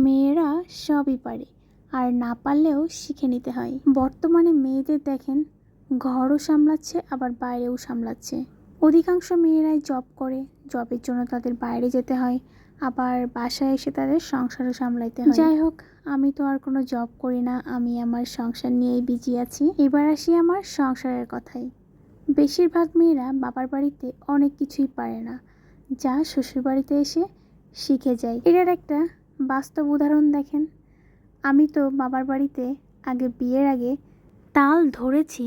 মেয়েরা সবই পারে, আর না পারলেও শিখে নিতে হয়। বর্তমানে মেয়েদের দেখেন ঘরও সামলাচ্ছে আবার বাইরেও সামলাচ্ছে। অধিকাংশ মেয়েরাই জব করে, জবের জন্য তাদের বাইরে যেতে হয়, আবার বাসায় এসে তাদের সংসারও সামলাইতে হয়। যাই হোক, আমি তো আর কোনো জব করি না, আমি আমার সংসার নিয়েই বিজি আছি। এবার আসি আমার সংসারের কথাই। বেশিরভাগ মেয়েরা বাবার বাড়িতে অনেক কিছুই পারে না, যা শ্বশুর বাড়িতে এসে শিখে যায়। এটার একটা বাস্তব উদাহরণ দেখেন। আমি তো বাবার বাড়িতে বিয়ের আগে তাল ধরেছি,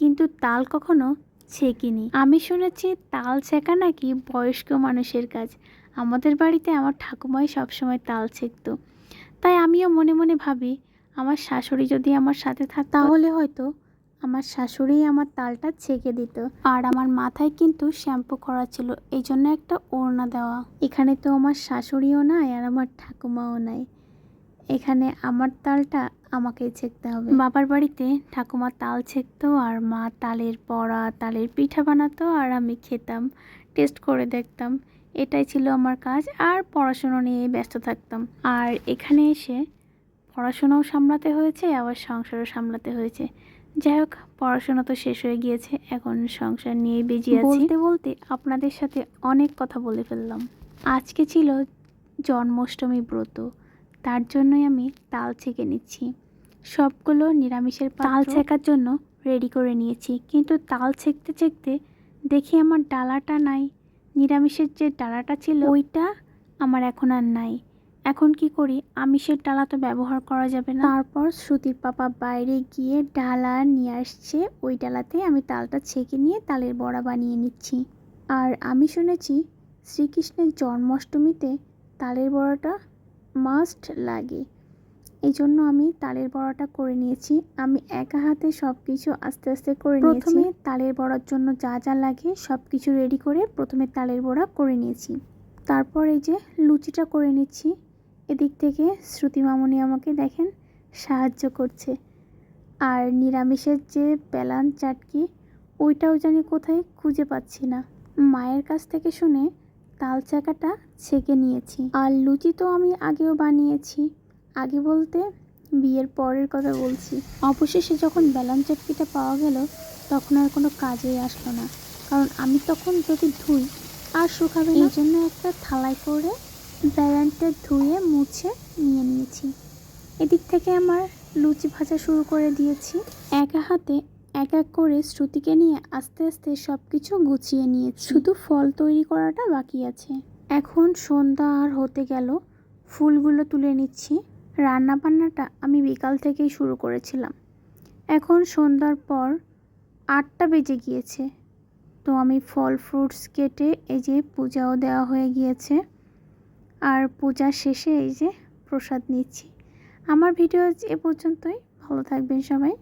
কিন্তু তাল কখনো ছেঁকিনি। আমি শুনেছি তাল ছেঁকা নাকি বয়স্ক মানুষের কাজ। আমাদের বাড়িতে আমার ঠাকুমাই সবসময় তাল ছেঁকতো। তাই আমিও মনে মনে ভাবি, আমার শাশুড়ি যদি আমার সাথে থাকতো তাহলে হয়তো আমার শাশুড়ি আমার তালটা ছেঁকে দিত। আর আমার মাথায় কিন্তু শ্যাম্পু করা ছিল, এই জন্য একটা ওড়না দেওয়া। এখানে তো আমার শাশুড়িও নাই আর আমার ঠাকুমাও নাই, এখানে আমার তালটা আমাকেই ছেঁকতে হবে। বাবার বাড়িতে ঠাকুমা তাল ছেঁকতো আর মা তালের বড়া, তালের পিঠা বানাতো, আর আমি খেতাম, টেস্ট করে দেখতাম। এটাই ছিল আমার কাজ, আর পড়াশুনো নিয়ে ব্যস্ত থাকতাম। আর এখানে এসে পড়াশোনাও সামলাতে হয়েছে, আবার সংসারও সামলাতে হয়েছে। যাই হোক, পড়াশোনা তো শেষ হয়ে গিয়েছে, এখন সংসার নিয়েই বিজি আছি। বলতে বলতে আপনাদের সাথে অনেক কথা বলে ফেললাম। আজকে ছিল জন্মাষ্টমী ব্রত, তার জন্যই আমি তাল ছেঁকে নিচ্ছি। সবগুলো নিরামিষের তাল ছেঁকার জন্য রেডি করে নিয়েছি, কিন্তু তাল ছেঁকতে ছেঁকতে দেখি আমার ডালাটা নাই। নিরামিষের যে ডালাটা ছিল ওইটা আমার এখন আর নাই। এখন কি করি? আমিষের ডালা তো ব্যবহার করা যাবে না। তারপর শ্রুতির পাপা বাইরে গিয়ে ডালা নিয়ে আসছে, ওই ডালাতে আমি তালটা ছেঁকে নিয়ে তালের বড়া বানিয়ে নিচ্ছি। আর আমি শুনেছি শ্রীকৃষ্ণের জন্মাষ্টমীতে তালের বড়াটা মাস্ট লাগে, এই জন্য আমি তালের বড়াটা করে নিয়েছি। আমি একা হাতে সব কিছু আস্তে আস্তে করে নিয়েছি। প্রথমে তালের বড়ার জন্য যা যা লাগে সব কিছু রেডি করে প্রথমে তালের বড়া করে নিয়েছি। তারপর এই যে লুচিটা করে নিচ্ছি। এদিক থেকে শ্রুতি মামনি আমাকে দেখেন সাহায্য করছে। আর নিরামিষের যে বেলান চাটকি, ওইটাও জানি কোথায় খুঁজে পাচ্ছি না। মায়ের কাছ থেকে শুনে তাল চাকাটা ছেঁকে নিয়েছি। আর লুচি তো আমি আগেও বানিয়েছি, আগে বলতে বিয়ের পরের কথা বলছি। অবশেষে যখন বেলান চাটকিটা পাওয়া গেল, তখন আর কোনো কাজেই আসলো না, কারণ আমি তখন যদি ধুই আর শুকাবে না, এই জন্য একটা থালায় করে বেলানটা ধুয়ে মুছে নিয়ে নিয়েছি। এদিক থেকে আমার লুচি ভাজা শুরু করে দিয়েছি। একা হাতে এক এক করে শ্রুতিকে নিয়ে আস্তে আস্তে সব কিছু গুছিয়ে নিয়েছি, শুধু ফল তৈরি করাটা বাকি আছে। এখন সন্ধ্যা আর হতে গেল, ফুলগুলো তুলে নিচ্ছি। রান্না বান্নাটা আমি বিকাল থেকেই শুরু করেছিলাম। এখন সন্ধ্যার পর 8টা বেজে গিয়েছে, তো আমি ফল ফ্রুটস কেটে এই যে পূজাও দেওয়া হয়ে গিয়েছে। আর পূজা শেষে এই যে প্রসাদ নিচ্ছি। আমার ভিডিও এ পর্যন্তই। ভালো থাকবেন সবাই।